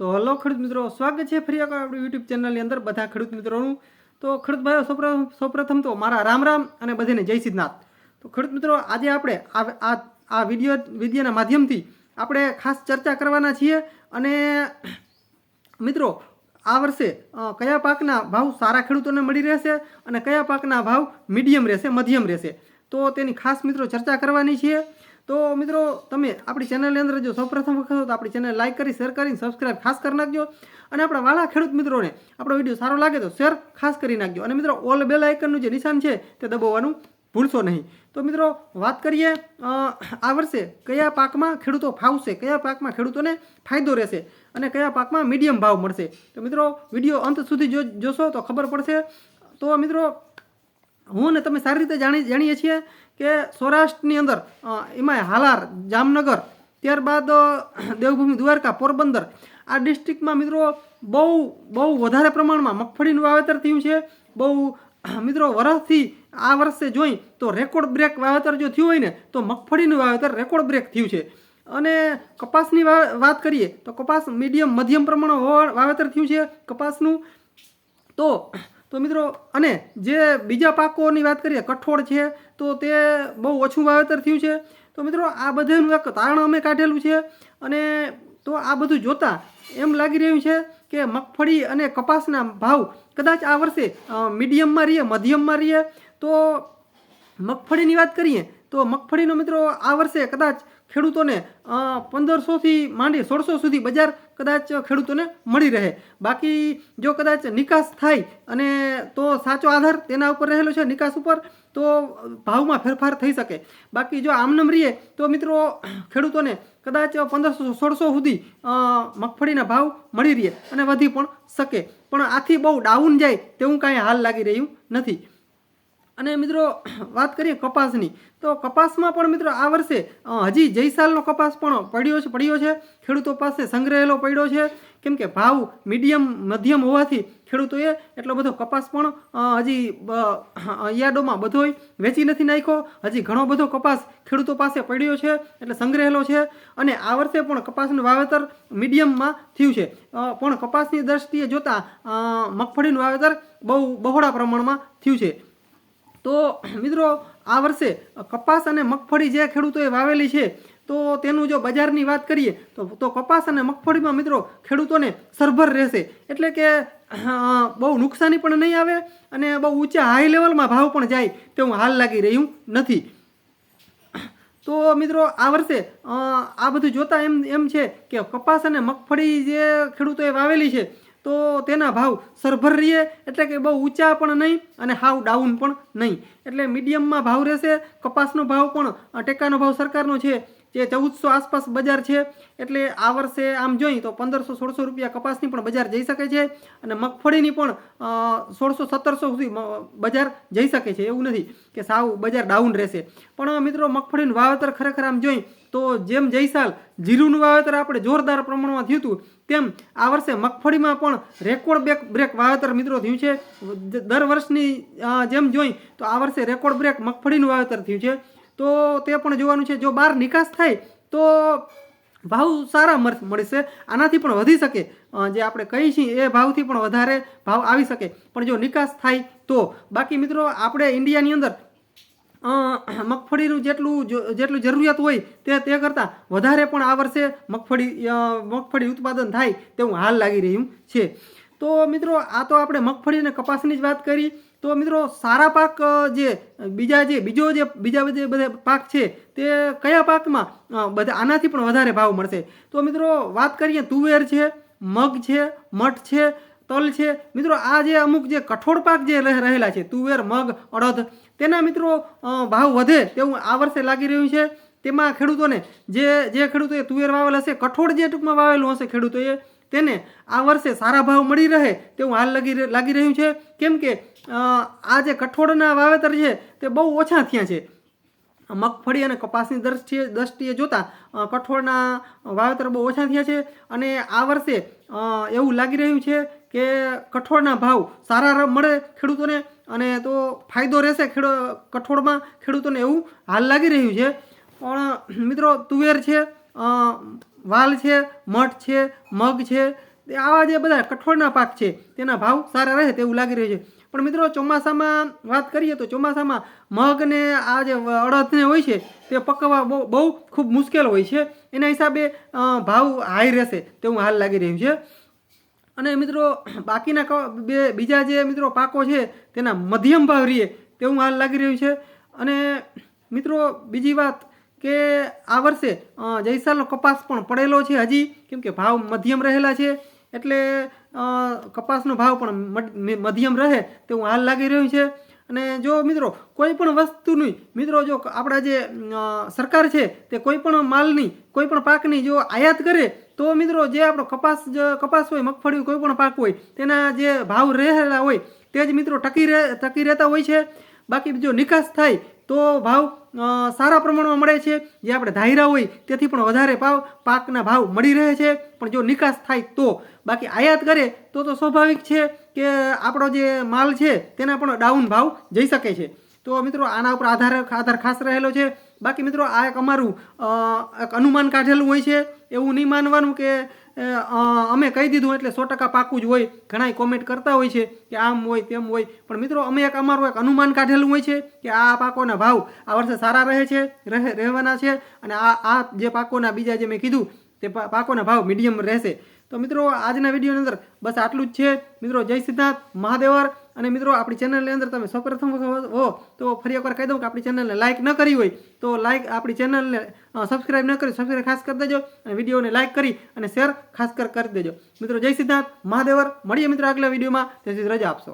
તો હલો ખેડૂત મિત્રો, સ્વાગત છે ફરી એકવાર આપણી યુટ્યુબ ચેનલની અંદર બધા ખેડૂત મિત્રોનું। તો ખેડૂત ભાઈઓ, સૌપ્રથમ તો મારા રામ રામ અને બધાને જય સિદ્ધનાથ। તો ખેડૂત મિત્રો, આજે આપણે આ વિડીયોના માધ્યમથી આપણે ખાસ ચર્ચા કરવાના છીએ। અને મિત્રો, આ વર્ષે કયા પાકના ભાવ સારા ખેડૂતોને મળી રહેશે અને કયા પાકના ભાવ મીડિયમ રહેશે, મધ્યમ રહેશે, તો તેની ખાસ મિત્રો ચર્ચા કરવાની છે। તો મિત્રો, તમે આપણી ચેનલની અંદર જો સૌપ્રથમ વખત હો તો આપણી ચેનલ લાઈક કરી, શેર કરીને સબસ્ક્રાઈબ ખાસ કરી નાખજો। અને આપણા વાલા ખેડૂત મિત્રોને આપણો વિડીયો સારો લાગે તો શેર ખાસ કરી નાખજો। અને મિત્રો, ઓલ બેલ આઇકનનું જે નિશાન છે તે દબાવવાનું ભૂલશો નહીં। તો મિત્રો, વાત કરીએ આ વર્ષે કયા પાકમાં ખેડૂતો ફાવશે, કયા પાકમાં ખેડૂતોને ફાયદો રહેશે અને કયા પાકમાં મીડિયમ ભાવ મળશે। તો મિત્રો, વિડીયો અંત સુધી જોશો તો ખબર પડશે। તો મિત્રો, હું ને તમે સારી રીતે જાણીએ છીએ કે સૌરાષ્ટ્રની અંદર એમાં હાલાર, જામનગર, ત્યારબાદ દેવભૂમિ દ્વારકા, પોરબંદર આ ડિસ્ટ્રિક્ટમાં મિત્રો બહુ વધારે પ્રમાણમાં મગફળીનું વાવેતર થયું છે। બહુ મિત્રો, વર્ષથી આ વર્ષે જોઈ તો રેકોર્ડ બ્રેક વાવેતર જો થયું હોય ને તો મગફળીનું વાવેતર રેકોર્ડ બ્રેક થયું છે। અને કપાસની વાત કરીએ તો કપાસ મધ્યમ પ્રમાણમાં વાવેતર થયું છે કપાસનું। તો મિત્રો, અને જે બીજા પાકોની વાત કરીએ, કઠોળ છે તો તે બહુ ઓછું વાવેતર થયું છે। તો મિત્રો, આ બધાનું એક તારણ અમે કાઢેલું છે। અને તો આ બધું જોતાં એમ લાગી રહ્યું છે કે મગફળી અને કપાસના ભાવ કદાચ આ વર્ષે મીડિયમમાં રહીએ, મધ્યમમાં રહીએ। તો મગફળીની વાત કરીએ તો મગફળીનો મિત્રો આ વર્ષે કદાચ ખેડૂતોને 1500થી માંડી 1600 સુધી બજાર કદાચ ખેડૂતોને મળી રહે। બાકી જો કદાચ નિકાસ થાય અને તો સાચો આધાર તેના ઉપર રહેલો છે, નિકાસ ઉપર, તો ભાવમાં ફેરફાર થઈ શકે। બાકી જો આમનામ રહીએ તો મિત્રો ખેડૂતોને કદાચ 1500-1600 સુધી મગફળીના ભાવ મળી રહે અને વધી પણ શકે। પણ આથી બહુ ડાઉન જાય તેવું કાંઈ હાલ લાગી રહ્યું નથી। અને મિત્રો, વાત કરીએ કપાસની તો કપાસમાં પણ મિત્રો આ વર્ષે હજી જયસાલનો કપાસ પણ પડ્યો છે ખેડૂતો પાસે સંગ્રહેલો પડ્યો છે। કેમ કે ભાવ મધ્યમ હોવાથી ખેડૂતોએ એટલો બધો કપાસ પણ હજી યાર્ડોમાં બધોય વેચી નથી નાખ્યો। હજી ઘણો બધો કપાસ ખેડૂતો પાસે પડ્યો છે એટલે સંગ્રહેલો છે। અને આ વર્ષે પણ કપાસનું વાવેતર મીડિયમમાં થયું છે। પણ કપાસની દ્રષ્ટિએ જોતાં મગફળીનું વાવેતર બહુ બહોળા પ્રમાણમાં થયું છે। તો મિત્રો, આ વર્ષે કપાસ અને મગફળી જે ખેડૂતોએ વાવેલી છે તો તેનું જો બજારની વાત કરીએ તો કપાસ અને મગફળીમાં મિત્રો ખેડૂતોને સરભર રહેશે। એટલે કે બહુ નુકસાની પણ નહીં આવે અને બહુ ઊંચા હાઈ લેવલમાં ભાવ પણ જાય તેવું હાલ લાગી રહ્યું નથી। તો મિત્રો, આ વર્ષે આ બધું જોતાં એમ છે કે કપાસ અને મગફળી જે ખેડૂતોએ વાવેલી છે તો તેના ભાવ સરભર રહીએ, એટલે કે બહુ ઊંચા પણ નહીં અને હાવ ડાઉન પણ નહીં, એટલે મીડિયમમાં ભાવ રહેશે। કપાસનો ભાવ પણ ટેકાનો ભાવ સરકારનો છે જે 1400 આસપાસ બજાર છે। એટલે આ વર્ષે આમ જોઈએ તો 1500-1600 રૂપિયા કપાસની પણ બજાર જઈ શકે છે અને મગફળીની પણ 1600-1700 સુધી બજાર જઈ શકે છે। એવું નથી કે સાવ બજાર ડાઉન રહેશે। પણ મિત્રો, મગફળીનું વાવેતર ખરેખર આમ જોઈએ તો જેમ જયસાલ જીરુનું વાવેતર આપણે જોરદાર પ્રમાણમાં થયું હતું તેમ આ વર્ષે મગફળીમાં પણ રેકોર્ડ બ્રેક વાવેતર મિત્રો થયું છે। દર વર્ષની જેમ જોઈ તો આ વર્ષે રેકોર્ડ બ્રેક મગફળીનું વાવેતર થયું છે। તો તે પણ જોવાનું છે। જો બહાર નિકાસ થાય તો ભાવ સારા મળશે, આનાથી પણ વધી શકે, જે આપણે કહીએ છીએ એ ભાવથી પણ વધારે ભાવ આવી શકે, પણ જો નિકાસ થાય તો। બાકી મિત્રો, આપણે ઇન્ડિયાની અંદર મગફળીનું જેટલું જરૂરિયાત હોય તે કરતાં વધારે પણ આ વર્ષે મગફળી ઉત્પાદન થાય તેવું હાલ લાગી રહ્યું છે। તો મિત્રો, આ તો આપણે મગફળી અને કપાસની જ વાત કરી। તો મિત્રો, સારા પાક બીજા બધા પાક છે તે કયા પાકમાં આનાથી પણ વધારે ભાવ મળશે? તો મિત્રો, વાત કરીએ તુવેર છે, મગ છે, મઠ છે, તલ છે। મિત્રો, આ જે અમુક જે કઠોળ પાક જે રહેલા છે, તુવેર, મગ, અડદ, તેના મિત્રો ભાવ વધે તેવું આ વર્ષે લાગી રહ્યું છે। તેમાં ખેડૂતોને જે ખેડૂતોએ તુવેર વાવેલ હશે, કઠોળ જે ટૂંકમાં વાવેલું હશે ખેડૂતોએ, તેને આ વર્ષે સારા ભાવ મળી રહે તેવું હાલ લાગી રહ્યું છે। કેમ કે આ જે કઠોળના વાવેતર છે તે બહુ ઓછા થયા છે। મગફળી અને કપાસની દ્રષ્ટિએ જોતાં કઠોળના વાવેતર બહુ ઓછા થયા છે। અને આ વર્ષે એવું લાગી રહ્યું છે કે કઠોળના ભાવ સારા મળે ખેડૂતોને અને તો ફાયદો રહેશે કઠોળમાં ખેડૂતોને, એવું હાલ લાગી રહ્યું છે। પણ મિત્રો, તુવેર છે, વાલ છે, મઠ છે, મગ છે, આવા જે બધા કઠોળના પાક છે તેના ભાવ સારા રહે તેવું લાગી રહ્યું છે. પણ મિત્રો ચોમાસામાં વાત કરીએ તો ચોમાસામાં મગ ને આ જે અડદને હોય છે તે પકવવા બહુ ખૂબ મુશ્કેલ હોય છે. એના હિસાબે ભાવ હાઈ રહેશે તેવું હાલ લાગી રહ્યું છે. અને મિત્રો બાકીના બીજા જે મિત્રો પાકો છે તેના મધ્યમ ભાવ રહીએ તેવું હાલ લાગી રહ્યું છે. અને મિત્રો બીજી વાત કે આ વર્ષે જયસાલનો કપાસ પણ પડેલો છે હજી, કેમ કે ભાવ મધ્યમ રહેલા છે એટલે કપાસનો ભાવ પણ મધ્યમ રહે તેવું હાલ લાગી રહ્યું છે. અને જો મિત્રો કોઈ પણ વસ્તુની મિત્રો જો આપણા જે સરકાર છે તે કોઈ પણ માલની કોઈ પણ પાકની જો આયાત કરે તો મિત્રો જે આપણો કપાસ હોય, મગફળી કોઈ પણ પાક હોય તેના જે ભાવ રહેલા હોય તે જ મિત્રો ટકી રહેતા હોય છે. બાકી જો નિકાસ થાય તો ભાવ સારા પ્રમાણમાં મળે છે. જે આપણે ધાર્યા હોય તેથી પણ વધારે પાકના ભાવ મળી રહે છે. પણ જો નિકાસ થાય તો, બાકી આયાત કરે તો સ્વાભાવિક છે કે આપણો જે માલ છે તેના પણ ડાઉન ભાવ જઈ શકે છે. તો મિત્રો આના ઉપર આધાર ખાસ રહેલો છે. બાકી મિત્રો આ એક અમારું એક અનુમાન કાઢેલું હોય છે, એવું નહીં માનવાનું કે અમે કહી દીધું એટલે 100% પાકું જ હોય. ઘણા કોમેન્ટ કરતા હોય છે કે આમ હોય તેમ હોય, પણ મિત્રો અમે અમારું એક અનુમાન કાઢેલું હોય છે કે આ પાકોના ભાવ આ વર્ષે સારા રહેવાના છે. અને આ જે પાકોના બીજા જે મેં કીધું તે પાકોના ભાવ મીડિયમ રહેશે. તો મિત્રો આજના વિડીયોની અંદર બસ આટલું જ છે. મિત્રો જય સિદ્ધાર્થ મહાદેવર. અને મિત્રો આપણી ચેનલની અંદર તમે સૌપ્રથમ હો તો ફરી એકવાર કહી દઉં કે આપણી ચેનલને લાઇક ન કરી હોય તો આપણી ચેનલને સબસ્ક્રાઇબ ન કરી સબસ્ક્રાઇબ ખાસ કરી દેજો, અને વિડીયોને લાઇક કરી અને શેર ખાસ કરી દેજો. મિત્રો જય સિદ્ધાર્થ મહાદેવર. મળીએ મિત્રો આગલા વિડીયોમાં. તેથી રજા આપશો.